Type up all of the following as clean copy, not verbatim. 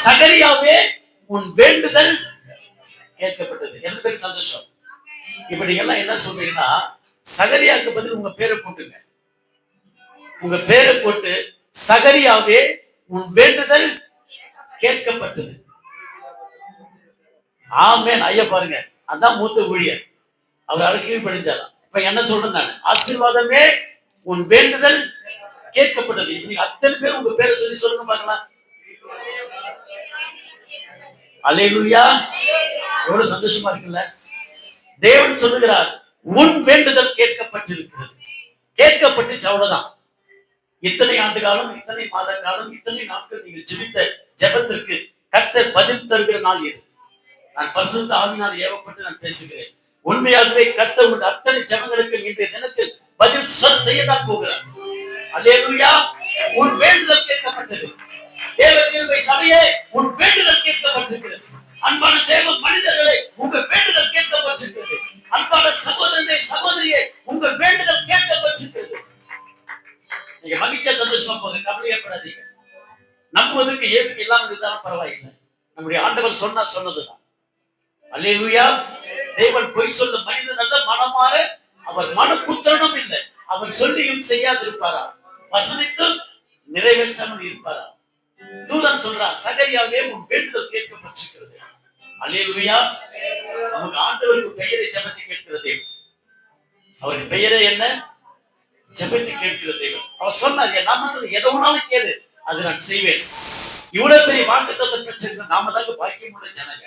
சகரியாவே உன் வேண்டுதல் கேட்கப்பட்டது. எந்த பேர் சந்தோஷம். இப்ப நீங்க எல்லாம் என்ன சொல்றீங்கன்னா, சகரியாவுக்கு பதில் உங்க பேரை போட்டுங்க. உங்க பேரை போட்டு சகரியாவே உன் வேண்டுதல் கேட்கப்பட்டது. ஆமென். ஐயா பாருங்க, அதான் மூத்த ஊழியர், அவர் அழகி படிச்சாராம். இப்ப என்ன சொல்றேன் நான், ஆசீர்வாதமே உன் வேண்டுதல் கேட்கப்பட்டது. நீங்க அத்தனை பேர் உங்க பேரை சொல்லி சொல்லுங்க பார்க்கலாம். அல்லேலூயா. எவ்வளவு சந்தோஷமா இருக்குல்ல. தேவன் சொல்லுகிறார், உன் வேண்டுதல் கேட்கப்பட்டிருக்கிறது. கேட்கப்பட்டுச்சு, அவ்வளவுதான். இத்தனை ஆண்டு காலம், இத்தனை மாத காலம், இத்தனை நாட்கள் நீங்கள் ஜெபித்த ஜெபத்திற்கு கர்த்தர் பதில் தருகிற நாள் இது. நான் பரிசுத்த ஆவியினால் ஏவப்பட்டு நான் பேசுகிறேன். உண்மையாகவே கர்த்தர் உங்கள் அத்தனை ஜெபங்களுக்கு இன்றைய தினத்தில் பதில் செய்யத்தான் போகிறார். அல்லேலூயா. உன் வேண்டுதல் கேட்கப்பட்டது. தேவ கிருபை சபையே, உன் வேண்டுதல் கேட்கப்பட்டிருக்கிறது. அன்பான தேவ மனிதர்களே, உங்க வேண்டுதல் கேட்கப்பட்டிருக்கிறது. அன்பான சகோதரனே, சகோதரியே, உங்க வேண்டுதல் கேட்கப்பட்டிருக்கிறது. நீங்க மகிழ்ச்சியா சந்தோஷமா போங்க, கவலையப்படாதீங்க. நம்புவதற்கு ஏதும் இல்லாமல் இருந்தாலும் பரவாயில்லை. நம்முடைய ஆண்டவர் சொன்னதுதான். அல்லேலூயா. தேவன் பொய் சொல்ல மனிதன் அல்ல, மனமாற அவர் மனக்குற்றமும் இல்லை. அவர் சொல்லியும் செய்யாதிருப்பாரா, வசனித்தும் நிறைவேற்றாமல் இருப்பாரா. தூதன் சொல்றான், சகரியாவே உன் வேண்டுதல் கேட்கப்பட்டிருக்கிறது. அல்லேலூயா. நமக்கு ஆண்டவருக்கு பெயரை ஜெபத்தை கேட்கிறது. அவருக்கு பெயரே என்ன? ஜெபத்தை கேட்கிறது. அவர் சொன்னார், என் நாமத்தில் எதை வேணாலும் கேளு, அது நான் செய்வேன். இவ்வளவு பெரிய வாக்குத்தத்தத்தை பெற்றிருக்கிற நாம தாங்க பாக்கியமுள்ள ஜனங்க.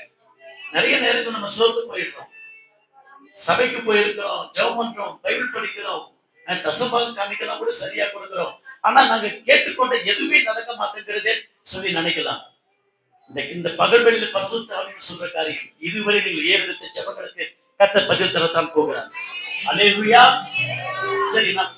நிறைய நேரங்கள் நம்ம சோர்ந்து போயிருக்கோம், சபைக்கு போயிருக்கிறோம், ஜெபம் பண்றோம், பைபிள் படிக்கிறோம், தசமாக காமிக்கலாம் கூட சரியா கொடுக்கிறோம். ஆனா நாங்க கேட்டுக்கொண்ட எதுவுமே நடக்க மாட்டேங்கிறதே சொல்லி நினைக்கலாம். இந்த பகல்வெளியில் பரிசுத்த ஆவியானவர் சொல்ற காரியம், இதுவரை நீங்கள் ஏறெடுத்த ஜெபங்களுக்கு கர்த்தர் பதில் தரத்தான் போகிறார். அல்லேலூயா. சரி, நான்